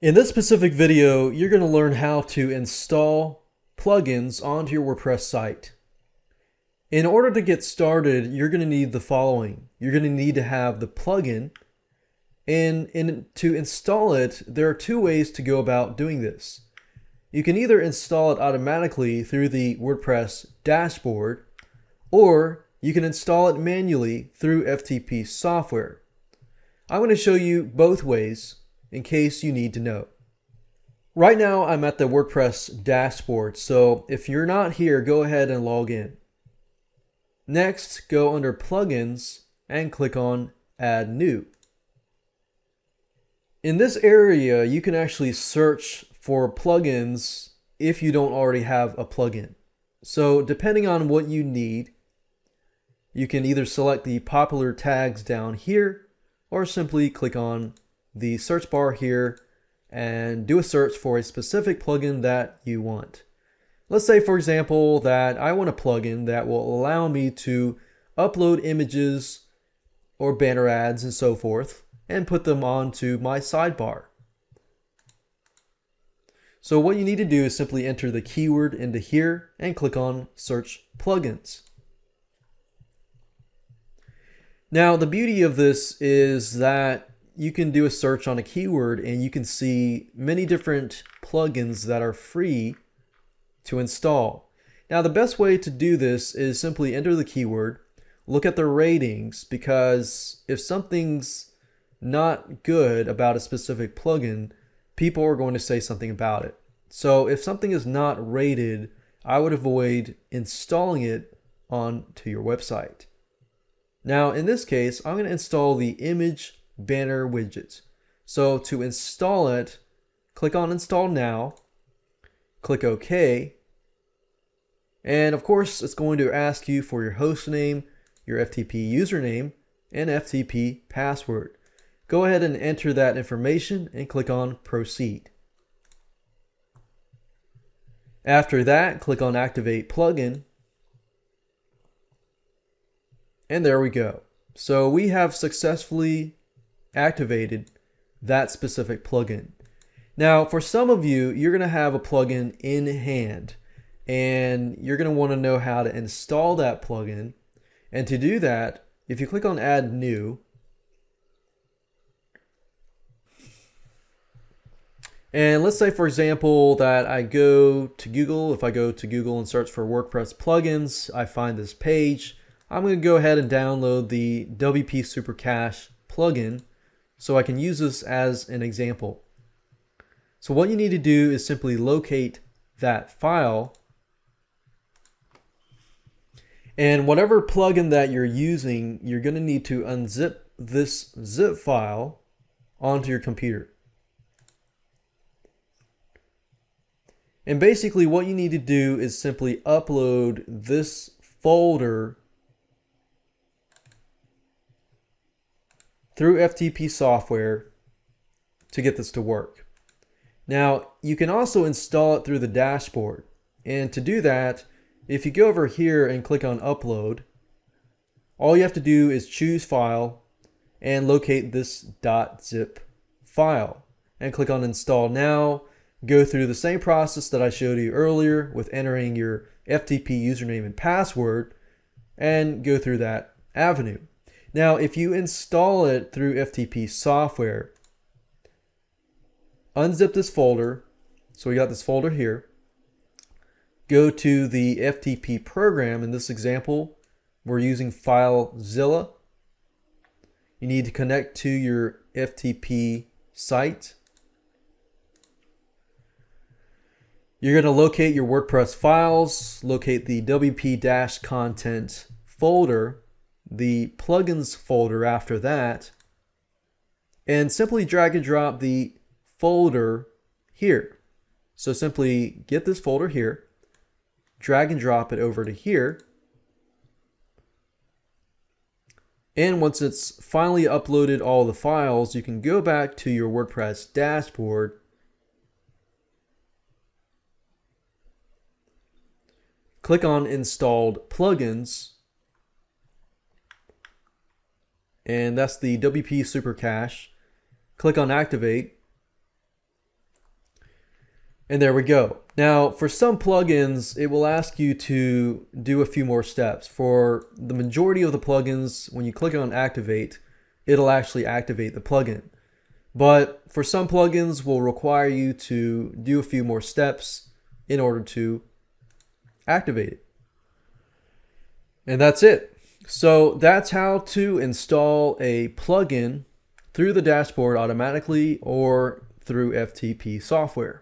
In this specific video, you're going to learn how to install plugins onto your WordPress site. In order to get started, you're going to need the following. You're going to need to have the plugin, and to install it, there are two ways to go about doing this. You can either install it automatically through the WordPress dashboard, or you can install it manually through FTP software. I'm going to show you both ways in case you need to know. Right now I'm at the WordPress dashboard, so if you're not here, go ahead and log in. Next, go under Plugins and click on Add New. In this area, you can actually search for plugins if you don't already have a plugin. So depending on what you need, you can either select the popular tags down here or simply click on the search bar here and do a search for a specific plugin that you want. Let's say, for example, that I want a plugin that will allow me to upload images or banner ads and so forth and put them onto my sidebar. So what you need to do is simply enter the keyword into here and click on Search Plugins. Now, the beauty of this is that you can do a search on a keyword and you can see many different plugins that are free to install. Now, the best way to do this is simply enter the keyword, look at the ratings, because if something's not good about a specific plugin, people are going to say something about it. So if something is not rated, I would avoid installing it onto your website. Now, in this case, I'm going to install the image banner widget. So to install it, click on Install Now, click OK, and of course it's going to ask you for your host name, your FTP username, and FTP password. Go ahead and enter that information and click on Proceed. After that, click on Activate Plugin, and there we go. So we have successfully activated that specific plugin. Now, for some of you, you're going to have a plugin in hand and you're going to want to know how to install that plugin. And to do that, if you click on Add New, and let's say, for example, that I go to Google. If I go to Google and search for WordPress plugins, I find this page. I'm going to go ahead and download the WP Super Cache plugin so I can use this as an example. So what you need to do is simply locate that file, and whatever plugin that you're using, you're going to need to unzip this zip file onto your computer. And basically what you need to do is simply upload this folder through FTP software to get this to work. Now, you can also install it through the dashboard. And to do that, if you go over here and click on Upload, all you have to do is choose File and locate this .zip file and click on Install Now. Go through the same process that I showed you earlier with entering your FTP username and password and go through that avenue. Now, if you install it through FTP software, unzip this folder. So we got this folder here. Go to the FTP program. In this example, we're using FileZilla. You need to connect to your FTP site. You're going to locate your WordPress files, locate the WP-content folder, the plugins folder after that, and simply drag and drop the folder here. So simply get this folder here, drag and drop it over to here, and once it's finally uploaded all the files, you can go back to your WordPress dashboard, click on Installed Plugins, and that's the WP Super Cache. Click on Activate, And there we go. Now, for some plugins, it will ask you to do a few more steps. For the majority of the plugins, when you click on activate, it'll actually activate the plugin. But for some plugins, will require you to do a few more steps in order to activate it. And that's it. So that's how to install a plugin through the dashboard automatically or through FTP software.